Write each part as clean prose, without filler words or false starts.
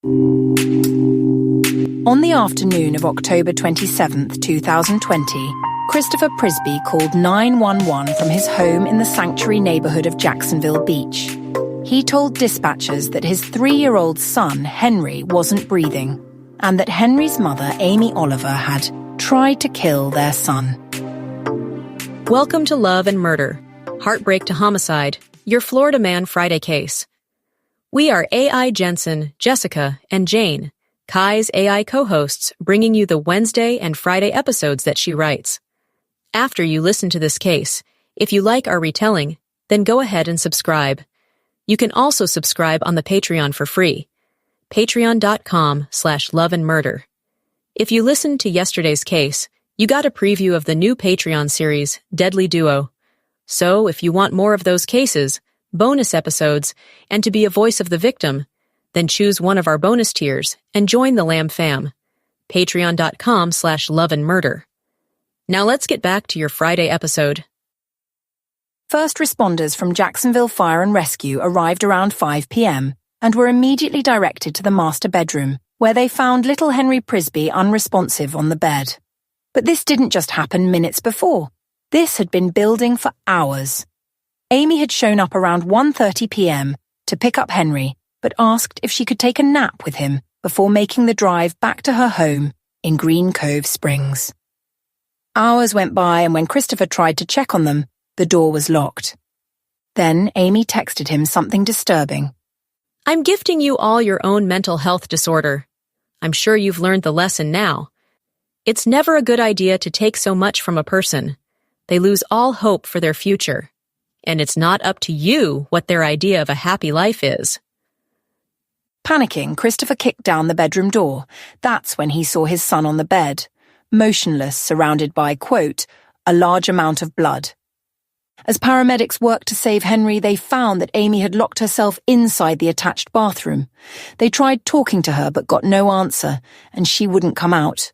On the afternoon of October 27, 2020, Christopher Prisby called 911 from his home in the sanctuary neighborhood of Jacksonville Beach. He told dispatchers that his 3-year-old son, Henry, wasn't breathing, and that Henry's mother, Amy Oliver, had tried to kill their son. Welcome to Love and Murder, Heartbreak to Homicide, your Florida Man Friday case. We are AI Jensen, Jessica, and Jane, Kai's AI co-hosts, bringing you the Wednesday and Friday episodes that she writes. After you listen to this case, if you like our retelling, then go ahead and subscribe. You can also subscribe on the Patreon for free. Patreon.com/loveandmurder. If you listened to yesterday's case, you got a preview of the new Patreon series, Deadly Duo. So if you want more of those cases, bonus episodes, and to be a voice of the victim, then choose one of our bonus tiers and join the Lamb fam. Patreon.com/loveandmurder. Now let's get back to your Friday episode. First responders from Jacksonville Fire and Rescue arrived around 5 p.m. and were immediately directed to the master bedroom, where they found little Henry Prisby unresponsive on the bed. But this didn't just happen minutes before. This had been building for hours. Amy had shown up around 1:30 p.m. to pick up Henry, but asked if she could take a nap with him before making the drive back to her home in Green Cove Springs. Hours went by, and when Christopher tried to check on them, the door was locked. Then Amy texted him something disturbing. I'm gifting you all your own mental health disorder. I'm sure you've learned the lesson now. It's never a good idea to take so much from a person. They lose all hope for their future. And it's not up to you what their idea of a happy life is. Panicking, Christopher kicked down the bedroom door. That's when he saw his son on the bed, motionless, surrounded by, quote, a large amount of blood. As paramedics worked to save Henry, they found that Amy had locked herself inside the attached bathroom. They tried talking to her but got no answer, and she wouldn't come out.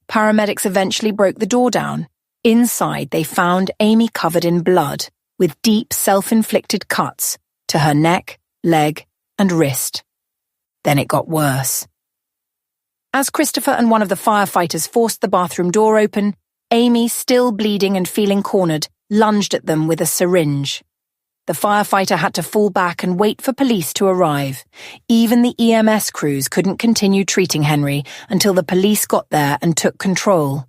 Paramedics eventually broke the door down. Inside, they found Amy covered in blood, with deep self-inflicted cuts to her neck, leg, and wrist. Then it got worse. As Christopher and one of the firefighters forced the bathroom door open, Amy, still bleeding and feeling cornered, lunged at them with a syringe. The firefighter had to fall back and wait for police to arrive. Even the EMS crews couldn't continue treating Henry until the police got there and took control.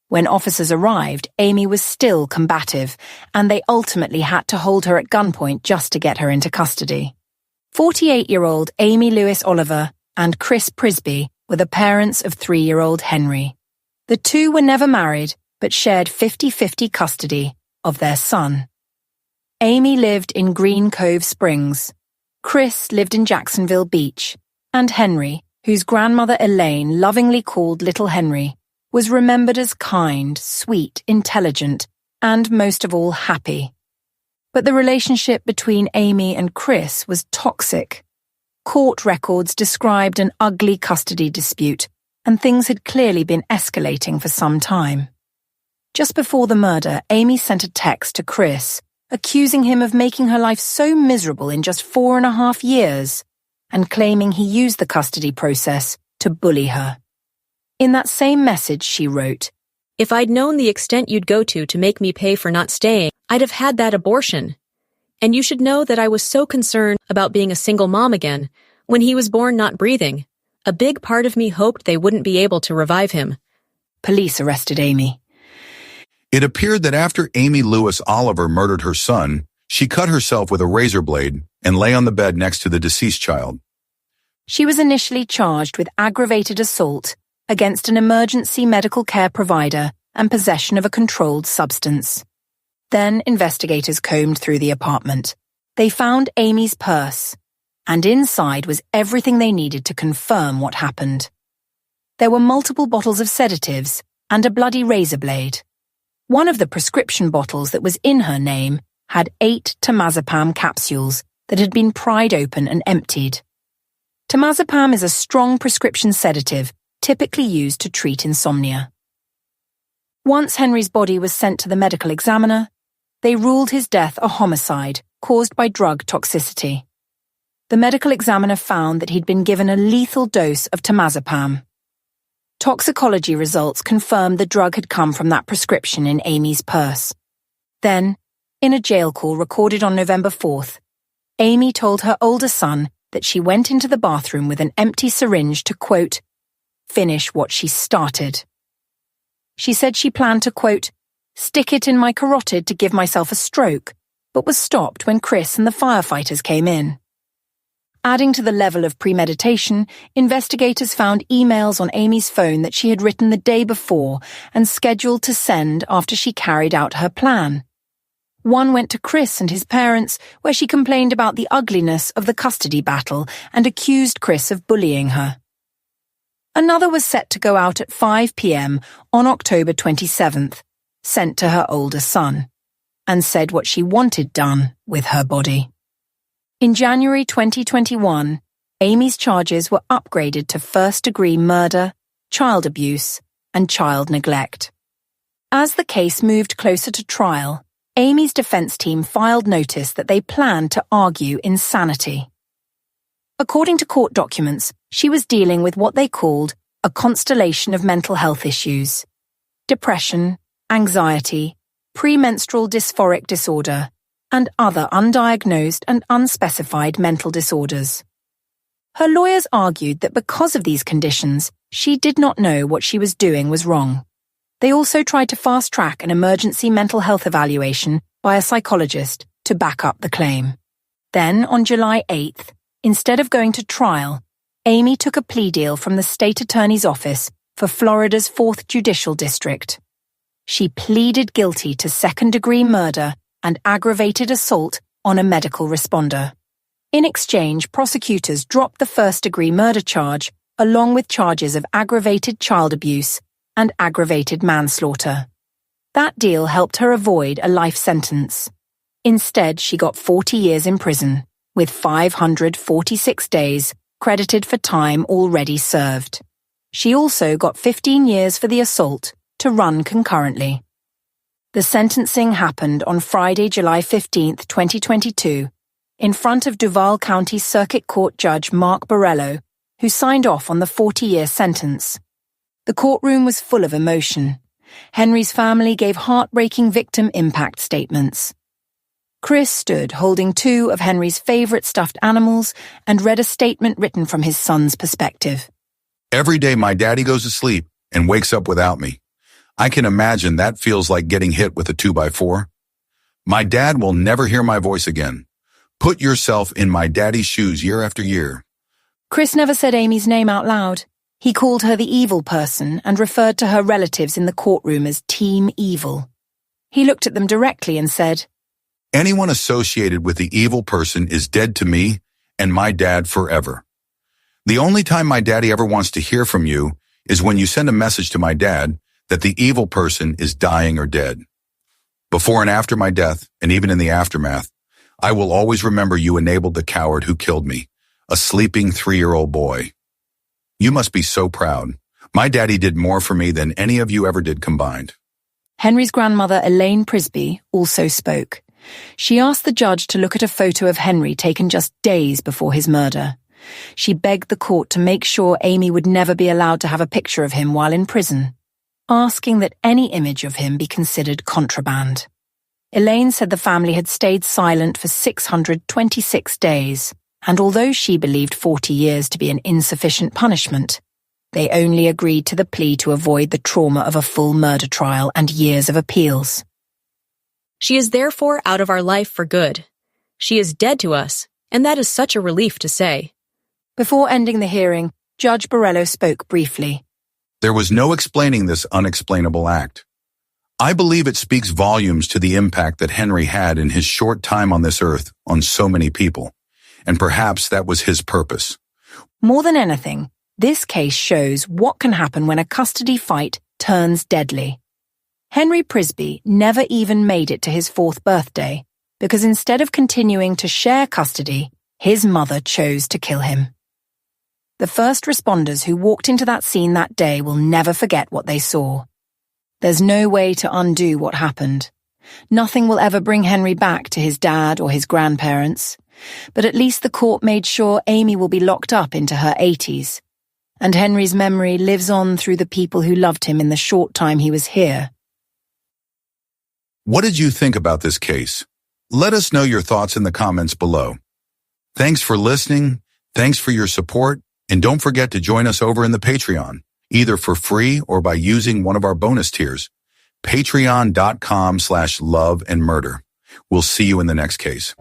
When officers arrived, Amy was still combative, and they ultimately had to hold her at gunpoint just to get her into custody. 48-year-old Amy Lewis Oliver and Chris Prisby were the parents of 3-year-old Henry. The two were never married, but shared 50-50 custody of their son. Amy lived in Green Cove Springs. Chris lived in Jacksonville Beach. And Henry, whose grandmother Elaine lovingly called Little Henry, was remembered as kind, sweet, intelligent, and most of all happy. But the relationship between Amy and Chris was toxic. Court records described an ugly custody dispute, and things had clearly been escalating for some time. Just before the murder, Amy sent a text to Chris, accusing him of making her life so miserable in just 4.5 years, and claiming he used the custody process to bully her. In that same message, she wrote, If I'd known the extent you'd go to make me pay for not staying, I'd have had that abortion. And you should know that I was so concerned about being a single mom again when he was born not breathing. A big part of me hoped they wouldn't be able to revive him. Police arrested Amy. It appeared that after Amy Lewis Oliver murdered her son, she cut herself with a razor blade and lay on the bed next to the deceased child. She was initially charged with aggravated assault against an emergency medical care provider and possession of a controlled substance. Then investigators combed through the apartment. They found Amy's purse, and inside was everything they needed to confirm what happened. There were multiple bottles of sedatives and a bloody razor blade. One of the prescription bottles that was in her name had 8 temazepam capsules that had been pried open and emptied. Temazepam is a strong prescription sedative typically used to treat insomnia. Once Henry's body was sent to the medical examiner, they ruled his death a homicide caused by drug toxicity. The medical examiner found that he'd been given a lethal dose of temazepam. Toxicology results confirmed the drug had come from that prescription in Amy's purse. Then, in a jail call recorded on November 4th, Amy told her older son that she went into the bathroom with an empty syringe to, quote, finish what she started. She said she planned to, quote, stick it in my carotid to give myself a stroke, but was stopped when Chris and the firefighters came in. Adding to the level of premeditation, investigators found emails on Amy's phone that she had written the day before and scheduled to send after she carried out her plan. One went to Chris and his parents, where she complained about the ugliness of the custody battle and accused Chris of bullying her. Another was set to go out at 5 p.m. on October 27th, sent to her older son, and said what she wanted done with her body. In January 2021, Amy's charges were upgraded to first-degree murder, child abuse, and child neglect. As the case moved closer to trial, Amy's defense team filed notice that they planned to argue insanity. According to court documents, she was dealing with what they called a constellation of mental health issues: depression, anxiety, premenstrual dysphoric disorder, and other undiagnosed and unspecified mental disorders. Her lawyers argued that because of these conditions, she did not know what she was doing was wrong. They also tried to fast-track an emergency mental health evaluation by a psychologist to back up the claim. Then, on July 8th, instead of going to trial, Amy took a plea deal from the state attorney's office for Florida's 4th Judicial District. She pleaded guilty to second-degree murder and aggravated assault on a medical responder. In exchange, prosecutors dropped the first-degree murder charge, along with charges of aggravated child abuse and aggravated manslaughter. That deal helped her avoid a life sentence. Instead, she got 40 years in prison, with 546 days credited for time already served. She also got 15 years for the assault to run concurrently. The sentencing happened on Friday, July 15, 2022, in front of Duval County Circuit Court Judge Mark Borrello, who signed off on the 40-year sentence. The courtroom was full of emotion. Henry's family gave heartbreaking victim impact statements. Chris stood holding 2 of Henry's favorite stuffed animals and read a statement written from his son's perspective. Every day my daddy goes to sleep and wakes up without me. I can imagine that feels like getting hit with a 2x4. My dad will never hear my voice again. Put yourself in my daddy's shoes year after year. Chris never said Amy's name out loud. He called her the evil person and referred to her relatives in the courtroom as Team Evil. He looked at them directly and said, Anyone associated with the evil person is dead to me and my dad forever. The only time my daddy ever wants to hear from you is when you send a message to my dad that the evil person is dying or dead. Before and after my death, and even in the aftermath, I will always remember you enabled the coward who killed me, a sleeping 3-year-old boy. You must be so proud. My daddy did more for me than any of you ever did combined. Henry's grandmother, Elaine Prisby, also spoke. She asked the judge to look at a photo of Henry taken just days before his murder. She begged the court to make sure Amy would never be allowed to have a picture of him while in prison, asking that any image of him be considered contraband. Elaine said the family had stayed silent for 626 days, and although she believed 40 years to be an insufficient punishment, they only agreed to the plea to avoid the trauma of a full murder trial and years of appeals. She is therefore out of our life for good. She is dead to us, and that is such a relief to say. Before ending the hearing, Judge Borrello spoke briefly. There was no explaining this unexplainable act. I believe it speaks volumes to the impact that Henry had in his short time on this earth on so many people, and perhaps that was his purpose. More than anything, this case shows what can happen when a custody fight turns deadly. Henry Prisby never even made it to his 4th birthday, because instead of continuing to share custody, his mother chose to kill him. The first responders who walked into that scene that day will never forget what they saw. There's no way to undo what happened. Nothing will ever bring Henry back to his dad or his grandparents. But at least the court made sure Amy will be locked up into her 80s. And Henry's memory lives on through the people who loved him in the short time he was here. What did you think about this case? Let us know your thoughts in the comments below. Thanks for listening, thanks for your support, and don't forget to join us over in the Patreon, either for free or by using one of our bonus tiers. Patreon.com/loveandmurder. We'll see you in the next case.